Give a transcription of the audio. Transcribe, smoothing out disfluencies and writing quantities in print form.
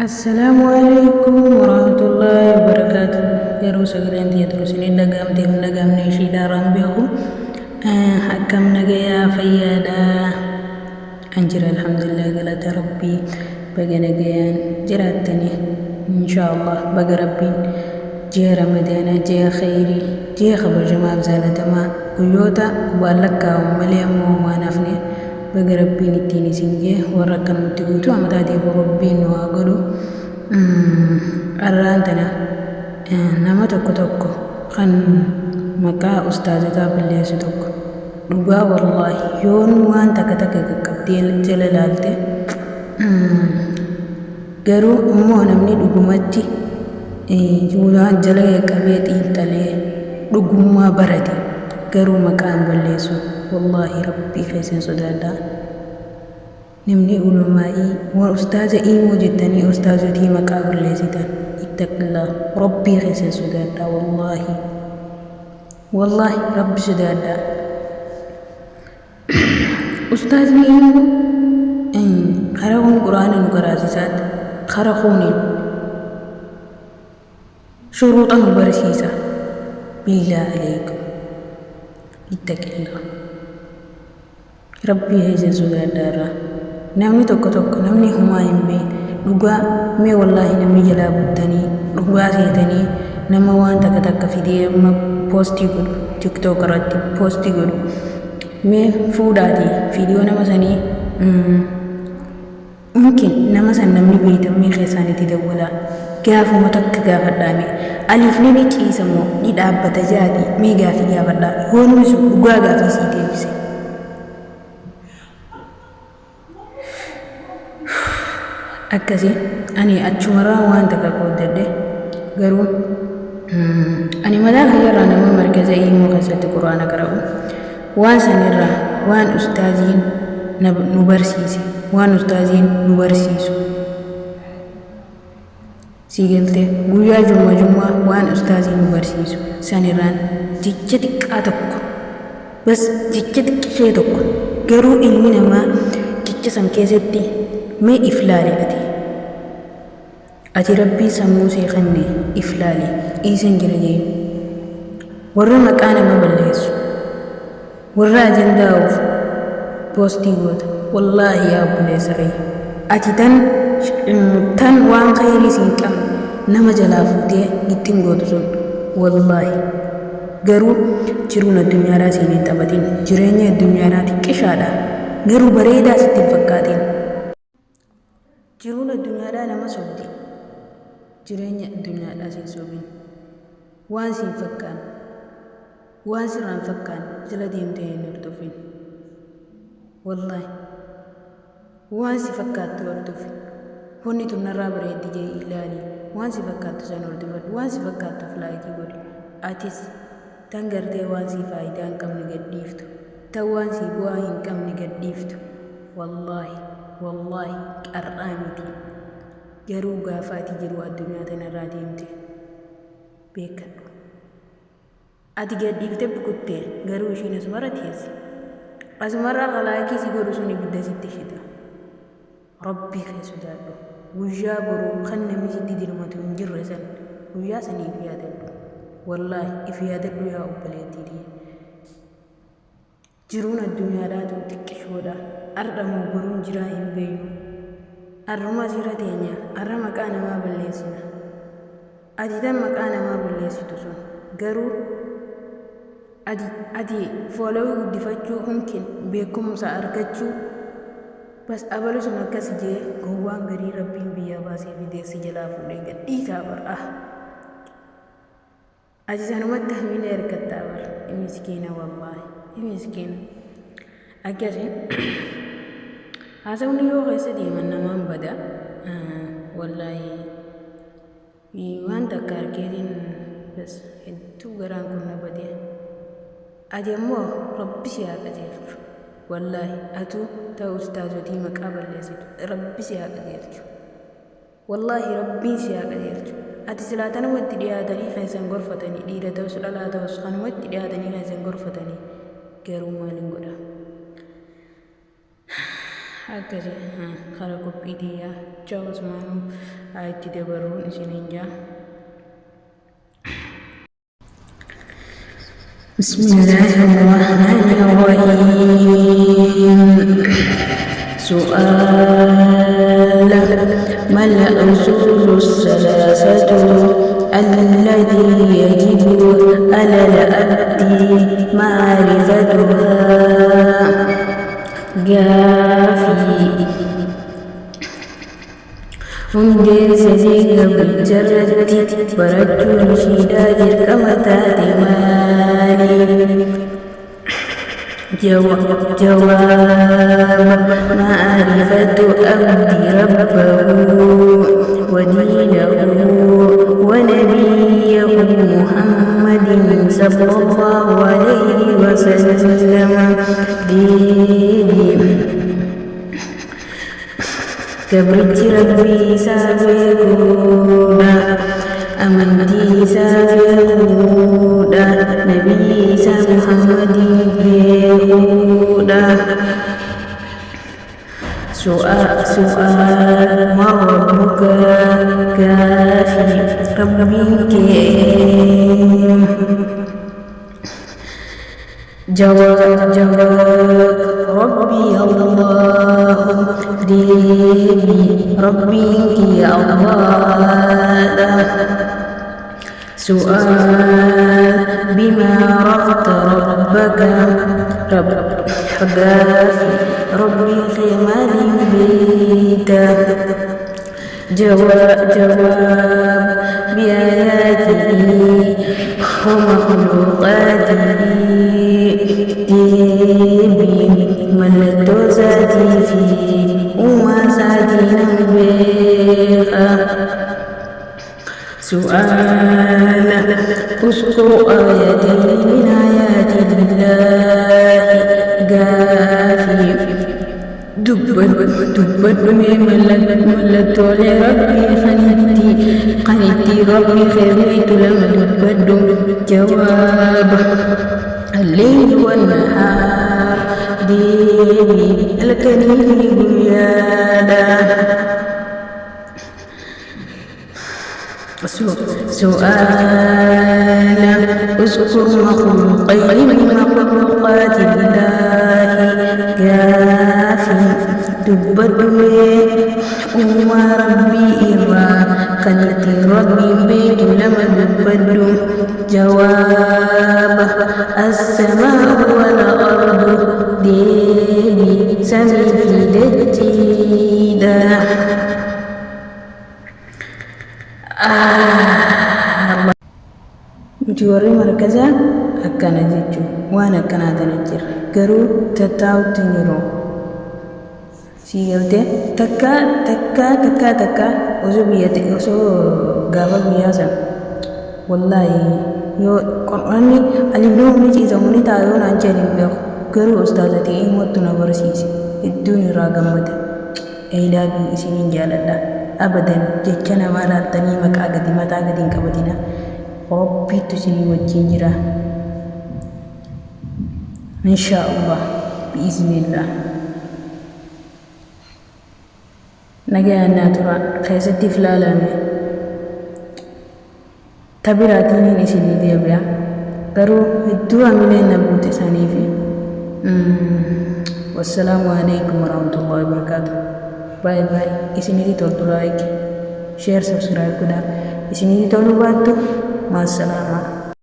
السلام عليكم ورحمة الله وبركاته. يا روسا قرانتي يدرسني نقامتي نقام نيشي داران بيهم حكم نقيا فيادا أنجر الحمد لله قالت ربي بقى نقيان جراتني إن شاء الله بقى ربي جي رمضان جي خيري جي خبر جمال زالة ما قيوتا وبالك ومليم وما نفني بقى ربي نتيني سنجي ورقا متقوتو عمدادي بربي نواقلو أرانتنا nama tokko tokko kan maqaa ustaazotaa balleessu tokko dhugaa wallaahi yoon waan takka qaqqabdee jala laalte garuu immoo namni dhugumatti waan jala qaqqabee xiinxalee dhugummaa barate garuu maqaan balleessu wallaahi rabbii keessan sodaadhaa. Namni ulumaa'ii waan ustaaza imoo jettanii ustaazotii maqaa balleessitan اتق الله ربي خيسن سدادا والله ربي سدادا أستاذني إن خرقون قرآن نقراسيسات خرقون شروطا مبرسيسة بالله عليكم اتق الله ربي خيسن سدادا نامي توك نامي هماين بين dhugaa mee wallaahi namni jalaa buttanii dhugaa seetanii nama waan takka fidee poostii godhu tiktook irratti poostii godhu mee fuudhaati viidiyoo nama sanii mungkin nama san namni beeytamee keessaanitti dawwalaa gaafuma takka gaafadhaame aliif ni ciisa moo ni dhaabbata jaati mee gaafii gaafadhaa yoonumi sun dhugaa gaafii sii deebise. Akkasi ani achumarraa waan takka qooddadhe garuu ani mataa kayyarraa nama markaza imoo keessatti quraana qara'u waan sanirraa waan ustaaziin nu barsiise waan ustaaziin nu barsiisu siigalte guyyaa jummaa waan ustaaziin nu barsiisu sanirraan jecha xiqqaa tokko bas jecha xiqqishee tokko garuu ilmi namaa jecha san keessatti mee iflaale ati rabbii sammuu see kanne iflaale isin jira jee warra maqaa nama balleessu warra ajandaa'uuf poostii goota wallaahi yaa obboleessa kee ati tan waan khayrii siin qabne nama jalaa fuutee ittiin gootu sun wallaahi garuu jiruun addunyaadhaa siin hin taphatin jireenya addunyaadhaa xiqqishaadha garuu bareedaa sitti hin fakkaatin jiruun addunyaadhaa nama sobdi jireenya addunyaadhaa siin sobin waan siin fakkaan waan sirraan fakkaan jala deemtee hin hordofin wallaahi waan si fakkaattu hordofi honni tunnarraa bareeddi jee ilaali waan si fakkaattu san hordofadhu waan si fakkaattu filaayitii godhi atis tan gartee waan si faayidaa hin qabne gadhiiftu tan waan si bu'aa hin qabne gadhiiftu wallaahi qar'aa miti garuu gaafa ati jiru addunyaa tanarraa deemte beekadhu ati gadhiifte bukutte garuu ishiin asumarra teesse asumarraa qalaaqii si godhu sun ibidda sitti shita rabbii kee sodaadhu guyyaa boruu kan namni sitti dirmatu hin jirre san guyyaa saniif yaadadhu wallaahi if yaadadhu yaa obboleettii jiruun addunyaadhaatu xiqqishoodha ardhamoo boruun jiraa hin beeynu arruma asirra teenya arra maqaa namaa balleessina ati tan maqaa namaa balleessitu sun garuu ati foolawii guddifachuu humkin beekumsa argachuu bas abalu sun akkas jee gowwaan garii rabbiin biyyaa baasee fideessi jalaa fuudhee gadhiisaa bar'a ati sanumatti hamilee ergattaa bar miskiina wallaahi miskiina akkasi haasawni yoo keessa deeman namaan bada wallaahi waan takka argeetiin bas hedduu garaan kun na badee ati ammoo rabbi si haa qajeelchu wallaahi atu ta'u ustaazotii maqaa balleessitu rabbi si haa qajeelchu wallaahi rabbiin si haa qajeelchu ati silaa tanumatti dhiyaatanii keessan gorfatanii dhiira ta'us dhalaa ta'us kanumatti dhiyaatanii keessan gorfatanii garuu maaliin godha akkasi kara qophiitiyyaa chao usmaanuu itti dabarruun isiniin jaa. بسم الله الرحمن الرحيم. سؤال: ما الأصول الثلاثة التي يجب على العبد معرفتها؟ جافي hundi sedih bercerita beracun syidad kamata timali. Jawab ma'rifatu abdi rabbahu wa dinahu wa nabiyahu Muhammadin sallallahu alaihi wasallam. Keberci Rabbi sabekuda, amanti sabekuda, Nabi Muhammadin bekuda. Soal marbuka kafi Rabbiki. Jawab Rabbi Allah dini Rabbi Allah. Soal bima rafta rabbaka Rabbi khimali bita. Jawab biayatihi wa makhluqatihi ملتوزاتي في ومساتي نبيها. سؤال: اذكر آيتين من آيات الله. قافي دبت ملت لربي قنتي ربي خبيت لما دبت. جواب: الليل والنهار ديني الكريم بيانا. سؤال: اذكر مخلوقين من مخلوقات الله. كافي دبت أمة ربي إرى كانت ربي بيت لما دبت. جواب: السماء والأرض ديني سمي في دجيدا. Warri markazaa akkana jechuun waan akkanaatan jira. Garuu tattaa'utti hin jiru. Sii galtee takka osoo gaafa biyyaa sana wallaahi yoo qor'anni alifnoo ni ciisamu ni taa'uu naan jedhin beeku. Garuu ustaaza ta'ee himatu na barsiise. Hedduun irraa gammada. Eilaabii isiniin jaaladha. Abadan jecha namaa laaltanii maqaa gadi mataa gadi hin qabatina. Rabbiitu isinii wajjin jira. Inshaallah biiznillah. Nagayaan naa tura keessatti filaalame. Tabiraatiin isinii deebi'a. Garuu hedduu hamileen na buute saniifi. Wassalaamu alaikum warahmatullahi wabarakatuh. Bye bye. Isinii toltu like, share, subscribe godhaa. Isinii toluu baattu مع السلامة.